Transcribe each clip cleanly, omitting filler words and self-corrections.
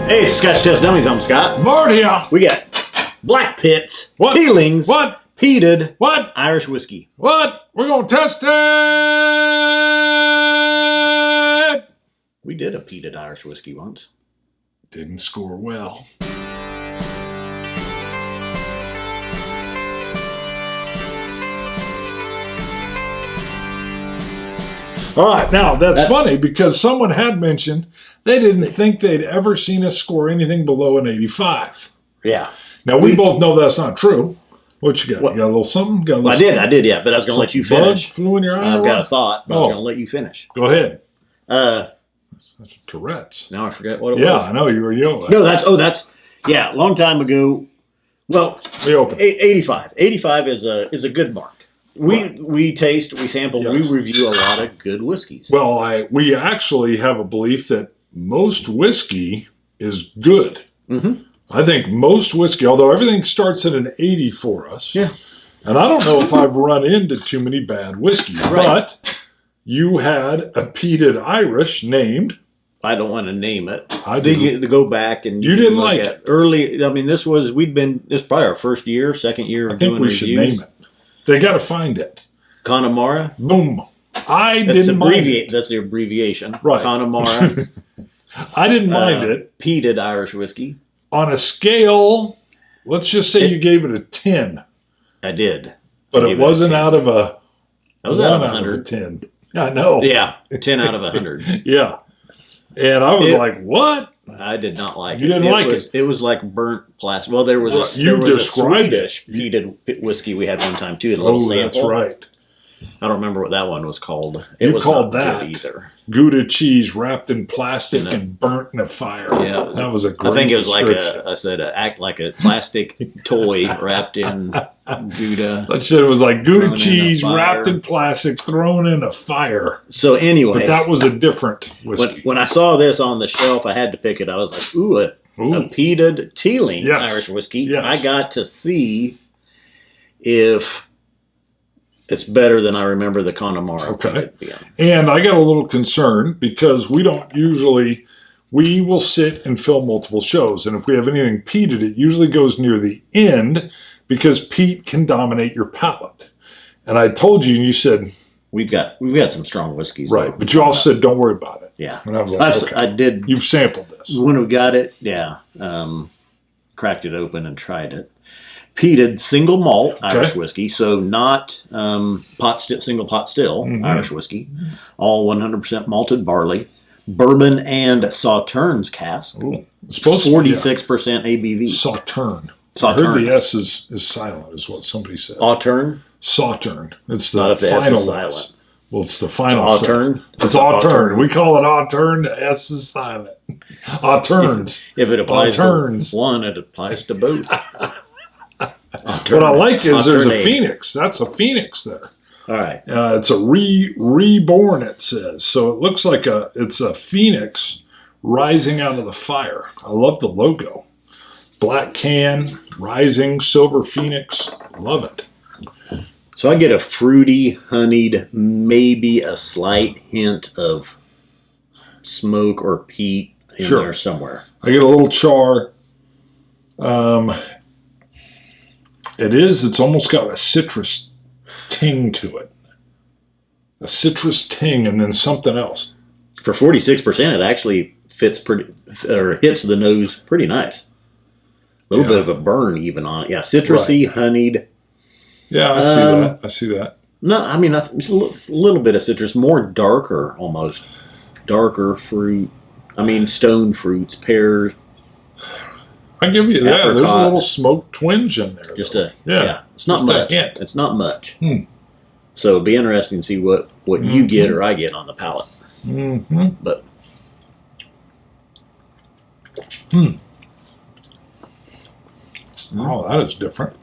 Hey, it's Scotch Test Dummies. I'm Scott. Marty. We got Blackpitts, What? Teelings, What? Peated, What? Irish whiskey. What? We're going to test it! We did a peated Irish whiskey once. Didn't score well. All right, now that's funny because someone had mentioned they didn't think they'd ever seen us score anything below an 85. Yeah. Now, we both know that's not true. What you got? What? You got a little something? Got a little Well, I did, yeah, but I was going to let you finish. Bug flew in your eye? I've got a thought, but I was going to let you finish. Go ahead. That's Tourette's. Now I forget what it was. Yeah, I know you were yelling. No, that's long time ago. Well, We opened. 85. 85 is a good mark. We taste, we sample, Yes. we review a lot of good whiskeys. Well, we actually have a belief that most whiskey is good. Mm-hmm. I think most whiskey, although everything starts at an 80 for us. Yeah. And I don't know if I've run into too many bad whiskeys, Right. but you had a peated Irish named. I don't want to name it. I They didn't. get to go back and You didn't look like at it. early. I mean, this is probably our first year, second year I of think doing we reviews. should name it. They got to find it. Connemara. Boom. I That's didn't mind it. That's the abbreviation. Right. Connemara. I didn't mind it. Peated Irish whiskey. On a scale, let's just say you gave it a 10. I did. But I it gave wasn't a 10. out of a That was 1 out of out of 100. a 10. I know. Yeah, 10 out of 100. Yeah. And I was like, what? I did not like You it. didn't like it. It was like burnt plastic. Well, there was a, You there was a described Swedish peated whiskey we had one time too. A little sample. That's right. I don't remember what that one was called. You was called not good that either. Gouda cheese wrapped in plastic and burnt in a fire. Yeah, that was a great I think it was like description. act like a plastic toy wrapped in Gouda. I said it was like Gouda thrown in a cheese fire. wrapped in plastic thrown in a fire. So anyway, But that was a different whiskey. when I saw this on the shelf, I had to pick it. I was like, ooh, a peated Teeling Yes. Irish whiskey. Yes. I got to see if it's better than I remember the Connemara. Okay. And I got a little concerned because we will sit and film multiple shows. And if we have anything peated, it usually goes near the end because peat can dominate your palate. And I told you, and you said, We've got some strong whiskeys. right. though. But you all said, don't worry about it. Yeah. And I was like, okay. I did. You've sampled this. When we got it, cracked it open and tried it. Peated single malt Irish whiskey, so not single pot still Irish whiskey, all 100% malted barley, bourbon and Sauternes cask. Ooh. It's supposed 46% ABV. Sauterne. Sauterne. I heard the S is silent, is what somebody said. Sauterne. Sauterne. It's Not the if the S final is S. silent. Well, it's the final Sauterne. S. It's Sauterne. We call it Sauterne. The S is silent. Sauternes. If it applies Sauternes. to one, it applies to both. What I like is there's a Alternate. phoenix. That's a phoenix there. All right. It's a reborn, it says. So it looks like it's a phoenix rising out of the fire. I love the logo. Black can, rising, silver phoenix. Love it. So I get a fruity, honeyed, maybe a slight hint of smoke or peat in there somewhere. I get a little char. It's almost got a citrus ting to it. A citrus ting and then something else. For 46%, it actually hits the nose pretty nice. A little bit of a burn even on it. Yeah, citrusy, honeyed. Yeah, I see that. I see that. No, I mean, it's a little bit of citrus, more darker almost. Darker fruit. I mean, stone fruits, pears. I give you that. There's a apricot. little smoke twinge in there. Just though. It's not Just a much. hint. It's not much. So it'd be interesting to see what you get or I get on the palate. Mm-hmm. But Oh, that is different.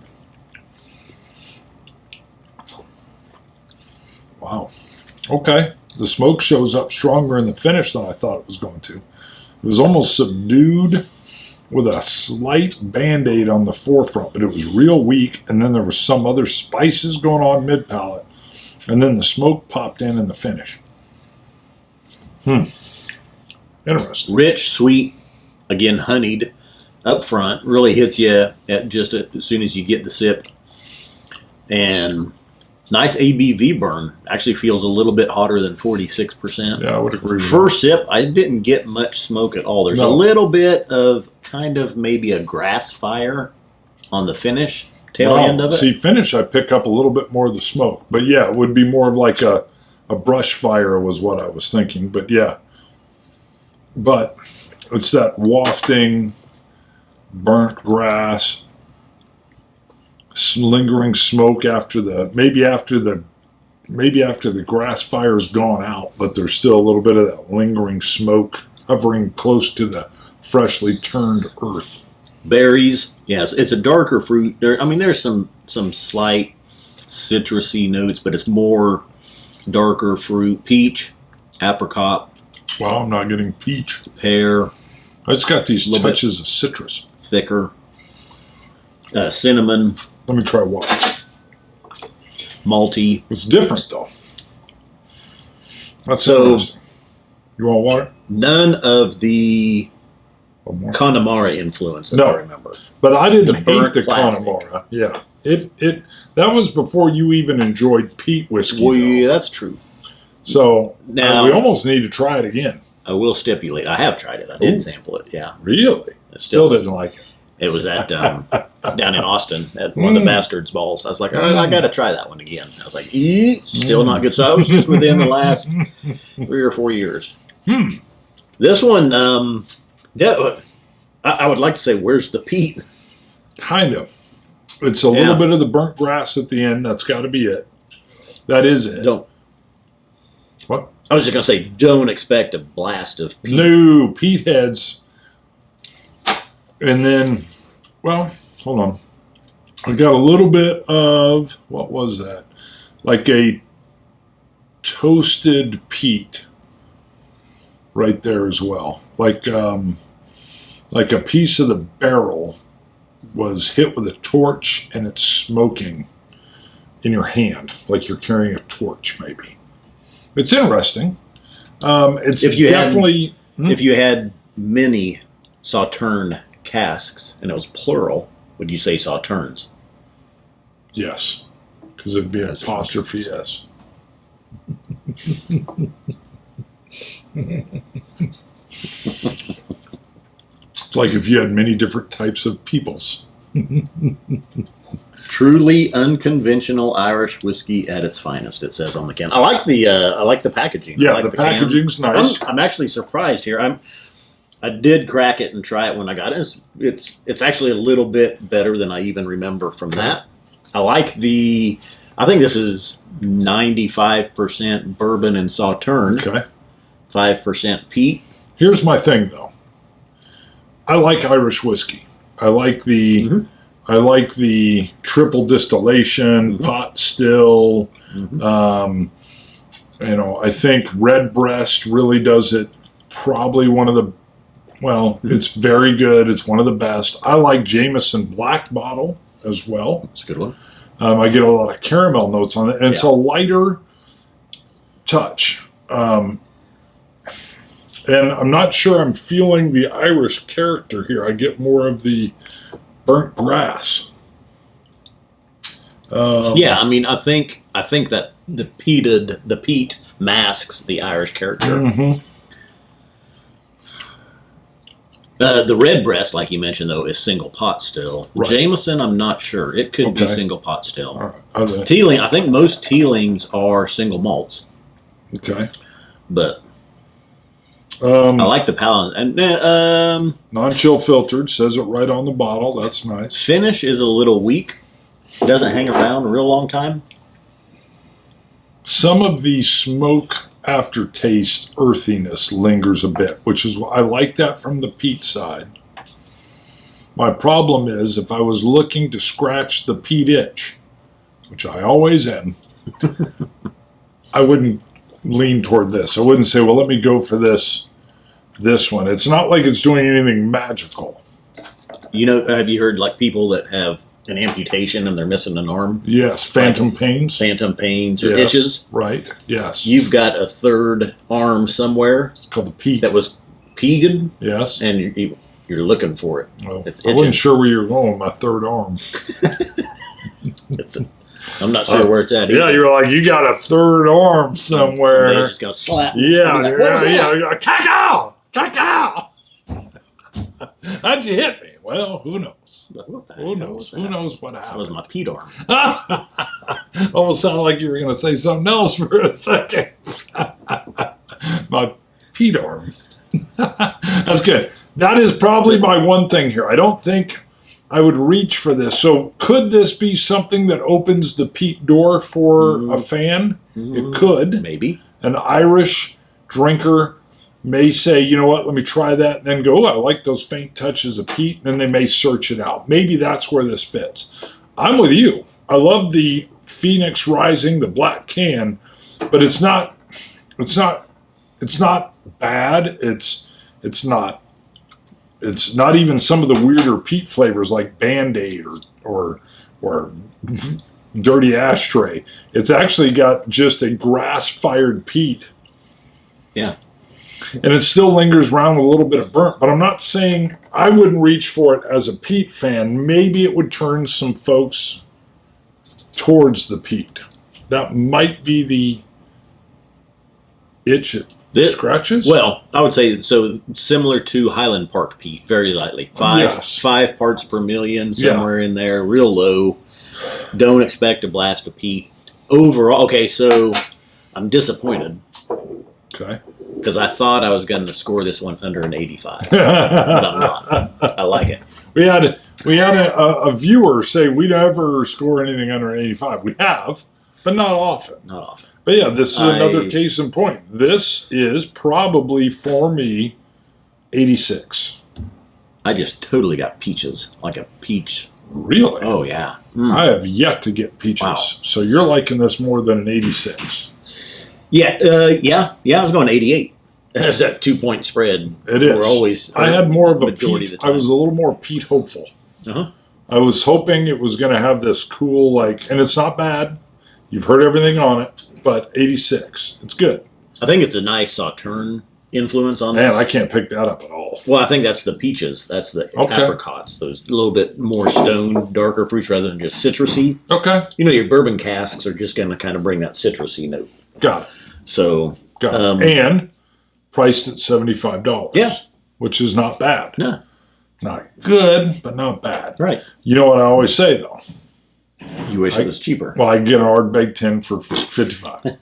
Wow. Okay. The smoke shows up stronger in the finish than I thought it was going to. It was almost subdued with a slight Band-Aid on the forefront, but it was real weak, and then there was some other spices going on mid-palate, and then the smoke popped in the finish. Interesting. Rich, sweet, again honeyed up front. Really hits you at just as soon as you get the sip. And nice ABV burn. Actually feels a little bit hotter than 46%. Yeah, I would agree with First sip, I didn't get much smoke at all. There's a little bit of kind of maybe a grass fire on the finish, tail end of it. See, finish, I pick up a little bit more of the smoke. But yeah, it would be more of like a brush fire was what I was thinking. But yeah. But it's that wafting, burnt grass, lingering smoke after the grass fire's gone out, but there's still a little bit of that lingering smoke hovering close to the freshly turned earth. Berries, yes, it's a darker fruit. There's some slight citrusy notes, but it's more darker fruit. Peach, apricot. Well, I'm not getting peach. Pear. I just got these touches of citrus. Thicker. Cinnamon. Let me try water. Malty. It's different though. That's so interesting. You want water? None of the Connemara influence that I remember. But I didn't hate the Connemara. Yeah. That was before you even enjoyed peat whiskey. Well, yeah, that's true. So now we almost need to try it again. I will stipulate. I have tried it. I did sample it. Yeah. Really? I still didn't like it. It was at down in Austin at one of the Bastards balls. I was like, all right, I got to try that one again. I was like, still not good. So I was just within the last 3 or 4 years. This one, I would like to say, where's the peat? Kind of. It's a little bit of the burnt grass at the end. That's got to be it. That is it. What? I was just going to say, don't expect a blast of peat. No, peat heads. And then, well, hold on. I got a little bit of, what was that? Like a toasted peat right there as well. Like a piece of the barrel was hit with a torch and it's smoking in your hand, like you're carrying a torch maybe. It's interesting. It's if you definitely... If you had many Sauterne casks, and it was plural, would you say Sauternes? Yes, because it'd be an apostrophe S. It's like if you had many different types of peoples. Truly unconventional Irish whiskey at its finest, it says on the can. I like the packaging. Yeah, I like the packaging's nice. I'm actually surprised here. I did crack it and try it when I got it. It's actually a little bit better than I even remember from that. I like I think this is 95% bourbon and Sauterne. Okay. 5% peat. Here's my thing though. I like Irish whiskey. I like the triple distillation, pot still. I think Redbreast really does it. Probably one of the, it's very good. It's one of the best. I like Jameson Black Bottle as well. It's a good one. I get a lot of caramel notes on it, and it's a lighter touch. And I'm not sure I'm feeling the Irish character here. I get more of the burnt grass. I think that the peat masks the Irish character. The Redbreast, like you mentioned, though, is single pot still. Right. Jameson, I'm not sure. It could be single pot still. All right. Teeling, I think most Teelings are single malts. Okay. But I like the palate. And non-chill filtered, says it right on the bottle. That's nice. Finish is a little weak. It doesn't hang around a real long time. Some of the smoke aftertaste earthiness lingers a bit, which is I like that from the peat side. My problem is if I was looking to scratch the peat itch, which I always am, I wouldn't lean toward this. I wouldn't say, well, let me go for this one. It's not like it's doing anything magical. Have you heard like people that have an amputation and they're missing an arm? Yes, phantom pains or itches. Right, yes. You've got a third arm somewhere. It's called the peat. That was peated, Yes. and you're looking for it. Well, It's I wasn't itching. sure where you were going with my third arm. I'm not sure where it's at. Yeah, either. you're like, you got a third arm somewhere. Somebody's just gonna slap. Yeah, Like, what was that? yeah. You're like, cacao! How'd you hit me? Well, who knows? What the Who hell knows? was Who that? knows what That was happened? my peat arm. Almost sounded like you were going to say something else for a second. My peat arm. That's good. That is probably my one thing here. I don't think I would reach for this. So could this be something that opens the peat door for a fan? It could. Maybe. An Irish drinker may say, you know what, let me try that, and then go, I like those faint touches of peat, and then they may search it out. Maybe that's where this fits. I'm with you. I love the Phoenix Rising, the black can, but it's not bad. It's not even some of the weirder peat flavors like Band-Aid or Dirty Ashtray. It's actually got just a grass-fired peat. Yeah. And it still lingers around with a little bit of burnt, but I'm not saying I wouldn't reach for it as a peat fan. Maybe it would turn some folks towards the peat. That might be the itch it scratches. Well, I would say so similar to Highland Park peat, very lightly. 5 parts per million, somewhere in there, real low. Don't expect a blast of peat. Overall, okay, so I'm disappointed. Okay. Because I thought I was going to score this one under an 85, but I'm not. I like it. We had a viewer say we never score anything under an 85. We have, but not often. Not often. But yeah, this is another case in point. This is probably for me 86. I just totally got peaches, like a peach. Really? Oh yeah. I have yet to get peaches. Wow. So you're liking this more than an 86. Yeah. I was going 88. That's that 2-point spread. It is. We're always. I had more of a majority peat. of the I time. was a little more peat hopeful. Uh-huh. I was hoping it was going to have this cool, and it's not bad. You've heard everything on it, but 86. It's good. I think it's a nice sauterne influence on this. Man, I can't pick that up at all. Well, I think that's the peaches. That's the apricots. Those little bit more stone, darker fruits rather than just citrusy. Okay. You know, your bourbon casks are just going to kind of bring that citrusy note. Got it. So, Got it. And priced at $75. Yeah. Which is not bad. no, Not good, but not bad. right. You know what I always say, though? You wish it was cheaper. Well, I get an Ardbeg 10 for $55.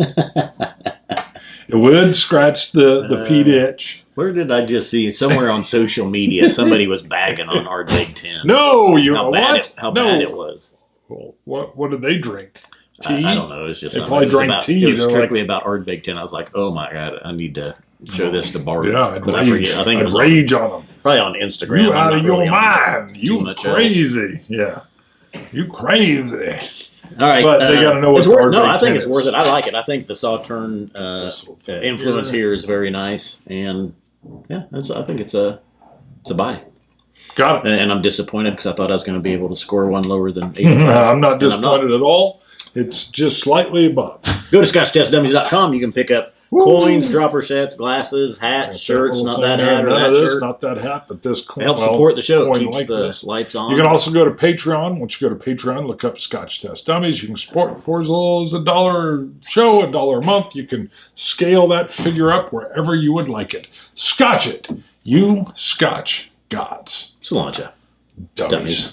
It would scratch the peat itch. Where did I just see? Somewhere on social media, somebody was bagging on our Big Ten. No, you how know bad what? How No. bad it was. Well, what did they drink? Tea? I don't know. It was just They something. probably It was drank about, tea. It was They're strictly about Ard Big Ten. I was like, oh my god, I need to show this to Bart. Yeah, I'd But I rage. forget. I think it I'd was rage on them. probably on Instagram. You I'm out not of your really on mind. too You much else. crazy. Yeah. You crazy. All right, But they gotta know it's what the worth. No, Ard I Big think 10 it's is. worth it. I like it. I think the Sauterne This little thing influence here. here is very nice, and yeah, I think it's a buy. Got it. And I'm disappointed because I thought I was going to be able to score one lower than 85. I'm not And I'm not. disappointed at all. It's just slightly above. Go to ScotchTestDummies.com. You can pick up coins, dropper sets, glasses, hats, shirts. Little Not thing that there, hat or none that of this, shirt. not that hat, but this coin. Help support the show. It coin keeps like the this. lights on. You can also go to Patreon. Once you go to Patreon, look up Scotch Test Dummies. You can support for as little as $1 a show, $1 a month. You can scale that figure up wherever you would like it. Scotch it. You Scotch gods. Cilantro. Dummies.